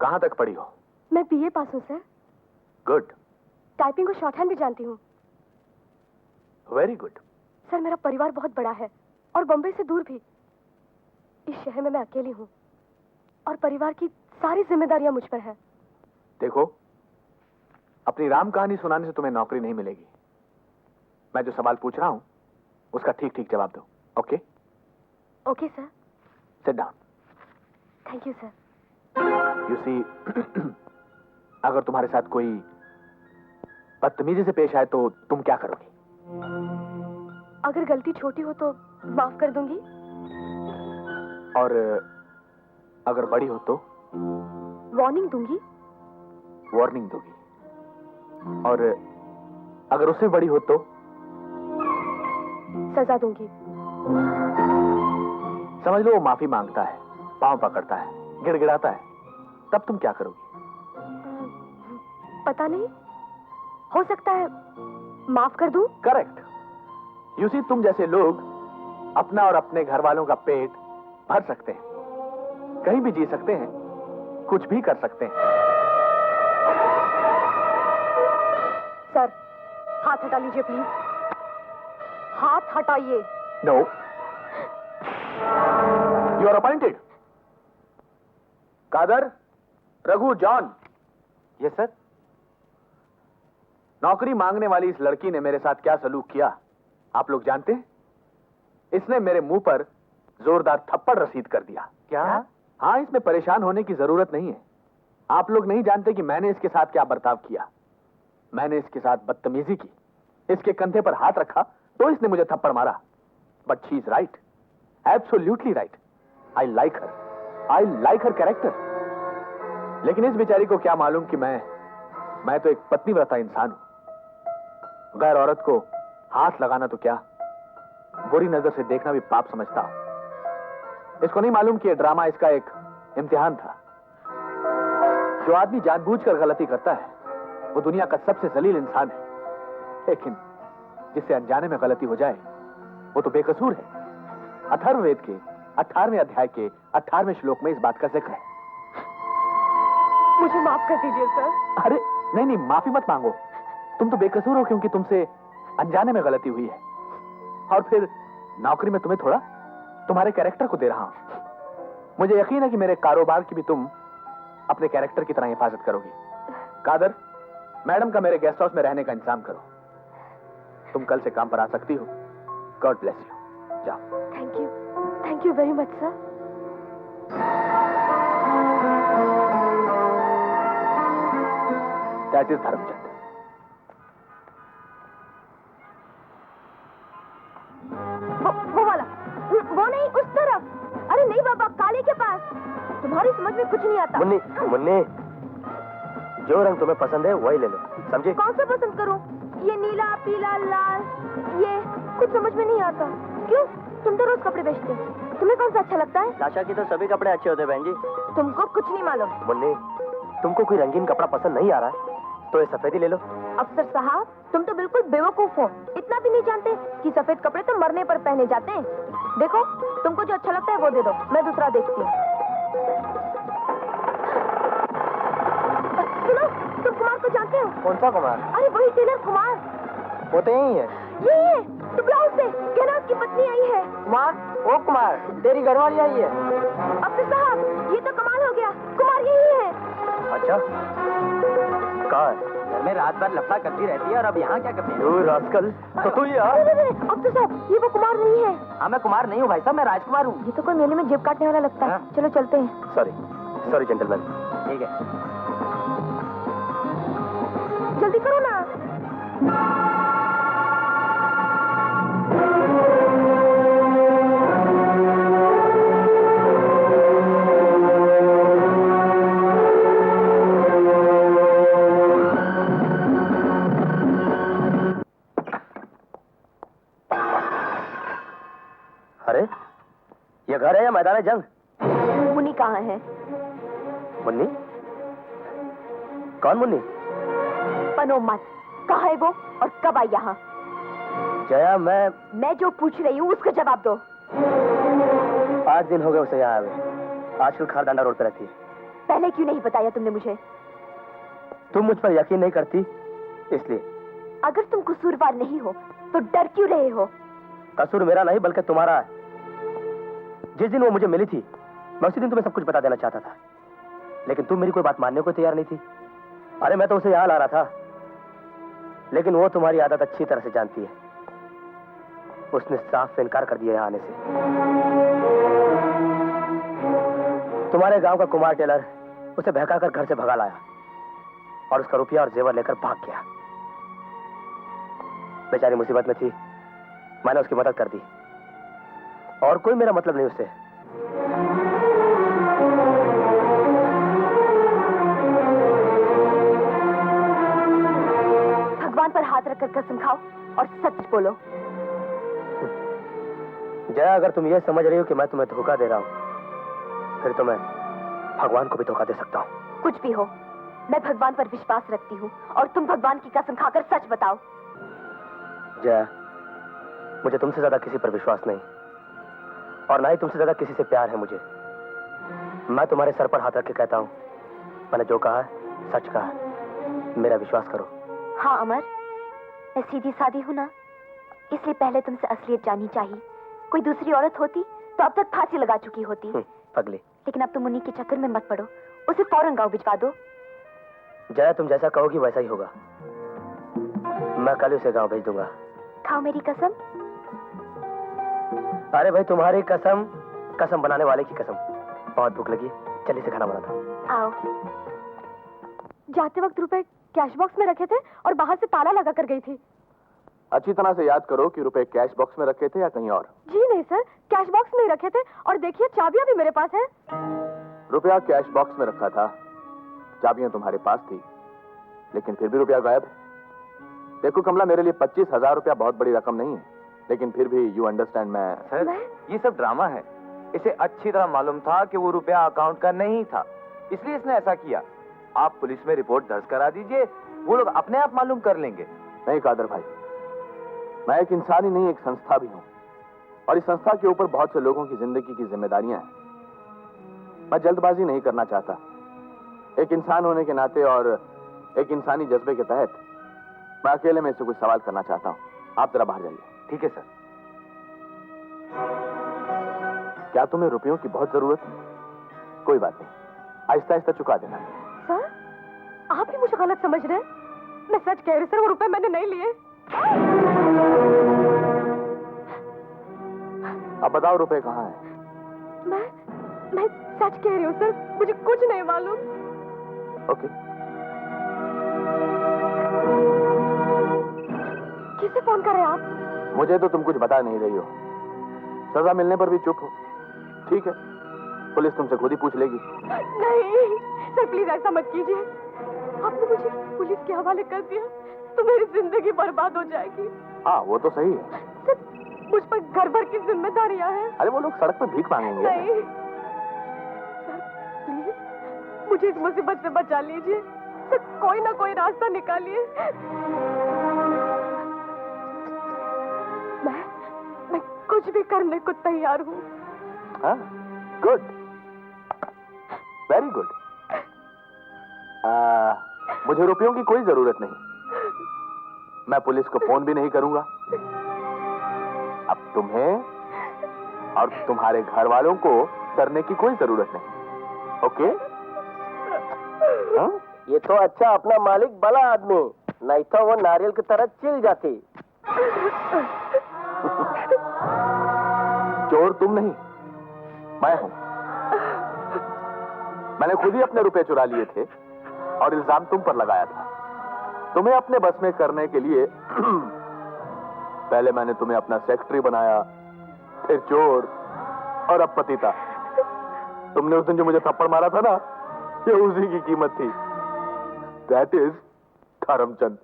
कहाँ तक पढ़ी हो? मैं बीए पास हूँ सर। गुड। टाइपिंग और शॉर्ट हैंड भी जानती हूँ। Very good. सर मेरा परिवार बहुत बड़ा है और बम्बई से दूर भी। इस शहर में मैं अकेली हूँ और परिवार की सारी जिम्मेदारियां मुझ पर है। देखो, अपनी राम कहानी सुनाने से तुम्हें नौकरी नहीं मिलेगी। मैं जो सवाल पूछ रहा हूँ उसका ठीक ठीक जवाब दो। Okay? Okay sir. Sit down. Thank you sir. You see, अगर तुम्हारे साथ कोई बदतमीजी से पेश आए तो तुम क्या करोगी? अगर गलती छोटी हो तो माफ कर दूंगी। और अगर बड़ी हो तो? वार्निंग दूंगी। वार्निंग दोगी। और अगर उससे बड़ी हो तो? सजा दूंगी। समझ लो वो माफी मांगता है, पांव पकड़ता है, गिड़गिड़ाता है, तब तुम क्या करोगी? पता नहीं, हो सकता है माफ कर दूं। करेक्ट। यू सी, तुम जैसे लोग अपना और अपने घर वालों का पेट भर सकते हैं, कहीं भी जी सकते हैं, कुछ भी कर सकते हैं। सर हाथ हटा लीजिए प्लीज। हाथ हटाइए। No, you are appointed. Kadar, Raghu, John. Yes sir. नौकरी मांगने वाली इस लड़की ने मेरे साथ क्या सलूक किया आप लोग जानते हैं? इसने मेरे मुंह पर जोरदार थप्पड़ रसीद कर दिया। क्या? हाँ, इसमें परेशान होने की जरूरत नहीं है। आप लोग नहीं जानते कि मैंने इसके साथ क्या बर्ताव किया। मैंने इसके साथ बदतमीजी की, इसके कंधे पर हाथ रखा तो इसने मुझे थप्पड़ मारा। But she is right, absolutely right. I like her character. लेकिन इस बेचारी को क्या मालूम कि मैं तो एक पतिव्रता इंसान हूं। गैर औरत को हाथ लगाना तो क्या, बुरी नजर से देखना भी पाप समझता हूं। इसको नहीं मालूम कि यह ड्रामा इसका एक इम्तिहान था। जो आदमी जानबूझकर गलती करता है वो दुनिया का सबसे जलील इंसान है, लेकिन जिससे अनजाने में गलती हो जाए वो तो बेकसूर है। अथर्ववेद के 18वें अध्याय के 18वें श्लोक में इस बात का जिक्र है। मुझे माफ कर दीजिए सर। अरे नहीं, माफी मत मांगो। तुम तो बेकसूर हो क्योंकि तुमसे अनजाने में गलती हुई है। और फिर नौकरी में तुम्हें थोड़ा तुम्हारे कैरेक्टर को दे रहा हूं। मुझे यकीन है कि मेरे कारोबार की भी तुम अपने कैरेक्टर की तरह हिफाजत करोगी। कादर, मैडम का मेरे गेस्ट हाउस में रहने का इंतजाम करो। तुम कल से काम पर आ सकती हो। God bless you. जाओ। Thank you very much sir. That is Dharamchand. वो वाला, वो नहीं, उस तरफ। अरे नहीं बाबा, काले के पास। तुम्हारी समझ में कुछ नहीं आता। मुन्नी, जो रंग तुम्हें पसंद है वही ले लो, समझे? कौन सा पसंद करूं? ये नीला, पीला, लाल, ये कुछ समझ में नहीं आता। क्यों? तुम तो रोज कपड़े बेचते हो, तुम्हें कौन सा अच्छा लगता है? लाशा की तो सभी कपड़े अच्छे होते हैं बहन जी। तुमको कुछ नहीं मालूम। मुन्नी, तुमको कोई रंगीन कपड़ा पसंद नहीं आ रहा है तो ये सफेद ही ले लो। अफसर साहब, तुम तो बिल्कुल बेवकूफ हो। इतना भी नहीं जानते कि सफेद कपड़े तो मरने पर पहने जाते हैं। देखो, तुमको जो अच्छा लगता है वो दे दो, मैं दूसरा देखती हूँ। सुनो, तुम कुमार को जानते हो? कौन सा कुमार? अरे वही टेलर कुमार। वो तो यही है। यही है, तो ब्लाउज से कहना उसकी पत्नी आई है। कुमार, ओ कुमार, तेरी घरवाली आई है। अफसर साहब, ये तो कमाल हो गया, कुमार यही है। अच्छा, कहाँ है? मैं रात भर लफड़ा करती रहती है और अब यहाँ क्या करती है? रास्कल, तो यार। अफसर साहब, ये वो कुमार नहीं है। हाँ, मैं कुमार नहीं हूँ भाई साहब, मैं राजकुमार हूँ। ये तो कोई मेले में जेब काटने वाला लगता है। चलो चलते हैं। Sorry gentleman. ठीक है। जल्दी करो ना। अरे, ये घर है या मैदान जंग? मुन्नी कहाँ है? मुन्नी? कौन मुन्नी? बनो मत। कहाँ है वो और कब आई यहाँ? जया, मैं जो पूछ रही हूँ उसका जवाब दो। 5 दिन हो गए उसे यहाँ आए। आजकल खारदांडा रोड पे रहती है। पहले क्यों नहीं बताया तुमने मुझे? तुम मुझ पर यकीन नहीं करती इसलिए। अगर तुम कसूरवार नहीं हो तो डर क्यों रहे हो? कसूर मेरा नहीं बल्कि तुम्हारा है। जिस दिन वो मुझे मिली थी मैं उसी दिन तुम्हें सब कुछ बता देना चाहता था, लेकिन तुम मेरी कोई बात मानने को तैयार नहीं थी। अरे मैं तो उसे यहाँ ला रहा था, लेकिन वो तुम्हारी आदत अच्छी तरह से जानती है। उसने साफ इनकार कर दिया यहाँ आने से। तुम्हारे गांव का कुमार टेलर उसे बहकाकर घर से भगा लाया और उसका रुपया और जेवर लेकर भाग गया। बेचारी मुसीबत में थी, मैंने उसकी मदद कर दी, और कोई मेरा मतलब नहीं उससे। भगवान पर हाथ रखकर कसम खाओ और सच बोलो। जया, अगर तुम ये समझ रही हो कि मैं तुम्हें धोखा दे रहा हूं, फिर तो मैं भगवान को भी धोखा दे सकता हूं। कुछ भी हो, मैं भगवान पर विश्वास रखती हूँ और तुम भगवान की कसम खाकर सच बताओ। जया, मुझे तुमसे ज्यादा किसी पर विश्वास नहीं, और ना ही तुमसे ज्यादा किसी से प्यार है मुझे। मैं तुम्हारे सर पर हाथ रख के कहता हूँ, मैंने जो कहा है सच कहा है, मेरा विश्वास करो। हाँ अमर, मैं सीधी सादी हूँ ना, इसलिए पहले तुमसे असलियत जाननी चाहिए। कोई दूसरी औरत होती तो अब तक फांसी लगा चुकी होती। पगली, लेकिन अब तुम उन्हीं के चक्कर में मत पड़ो, उसे फौरन गाँव भिजवा दो। जया, तुम जैसा कहोगी वैसा ही होगा। मैं कल उसे गांव भेज दूंगा। खाओ मेरी कसम। अरे भाई, तुम्हारी कसम, कसम बनाने वाले की कसम। बहुत भूख लगी, चलिए से खाना बनाता हूँ। आओ। जाते वक्त रुपए कैश बॉक्स में रखे थे और बाहर से ताला लगा कर गई थी। अच्छी तरह से याद करो कि रुपए कैश बॉक्स में रखे थे या कहीं और। जी नहीं सर, कैश बॉक्स में ही रखे थे, और देखिए चाबियां भी मेरे पास है। रुपया कैश बॉक्स में रखा था, चाबियां तुम्हारे पास थी, लेकिन फिर भी रुपया गायब है। देखो कमला, मेरे लिए 25,000 रुपया बहुत बड़ी रकम नहीं है, लेकिन फिर भी यू अंडरस्टैंड, मैं सर, ये सब ड्रामा है। इसे अच्छी तरह मालूम था कि वो रुपया अकाउंट का नहीं था, इसलिए इसने ऐसा किया। आप पुलिस में रिपोर्ट दर्ज करा दीजिए, वो लोग अपने आप मालूम कर लेंगे। नहीं कादर भाई, मैं एक इंसान ही नहीं, एक संस्था भी हूं, और इस संस्था के ऊपर बहुत से लोगों की जिंदगी की जिम्मेदारियां हैं। मैं जल्दबाजी नहीं करना चाहता। एक इंसान होने के नाते और एक इंसानी जज्बे के तहत मैं अकेले में इससे कुछ सवाल करना चाहता हूं। आप जरा बाहर जाइए। ठीक है सर। क्या तुम्हें रुपयों की बहुत जरूरत है? कोई बात नहीं, आहिस्ता आहिस्ता चुका देना। सर, आप भी मुझे गलत समझ रहे हैं। मैं सच कह रही सर, वो रुपए मैंने नहीं लिए। अब बताओ रुपए कहाँ हैं? मैं सच कह रही हूँ सर, मुझे कुछ नहीं मालूम। ओके। किसे फोन कर रहे हैं आप? मुझे तो तुम कुछ बता नहीं रही हो। सजा मिलने पर भी चुप हो। ठीक है, पुलिस तुमसे खुद ही पूछ लेगी। नहीं सर, प्लीज ऐसा मत कीजिए। आपने मुझे पुलिस के हवाले कर दिया तो मेरी जिंदगी बर्बाद हो जाएगी। हाँ, वो तो सही है। सर, मुझ पर घर भर की जिम्मेदारियां हैं। अरे वो लोग सड़क पर भीख मांगेंगे। नहीं सर, प्लीज मुझे इस मुसीबत से बचा लीजिए। सर, कोई ना कोई रास्ता निकालिए। मैं कुछ भी करने को तैयार हूँ। हाँ, गुड, वेरी गुड। मुझे रुपयों की कोई जरूरत नहीं। मैं पुलिस को फोन भी नहीं करूंगा। अब तुम्हें और तुम्हारे घर वालों को डरने की कोई जरूरत नहीं। ओके? हाँ? ये तो अच्छा अपना मालिक भला आदमी, नहीं तो वो नारियल की तरह चिल जाती। चोर तुम नहीं, मैं हूं। मैंने खुद ही अपने रुपए चुरा लिए थे और इल्जाम तुम पर लगाया था। तुम्हें अपने बस में करने के लिए पहले मैंने तुम्हें अपना सेक्रेटरी बनाया, फिर चोर, और अब पतिता। तुमने उस दिन जो मुझे थप्पड़ मारा था ना, ये उसी की कीमत थी। That is Dharmchand.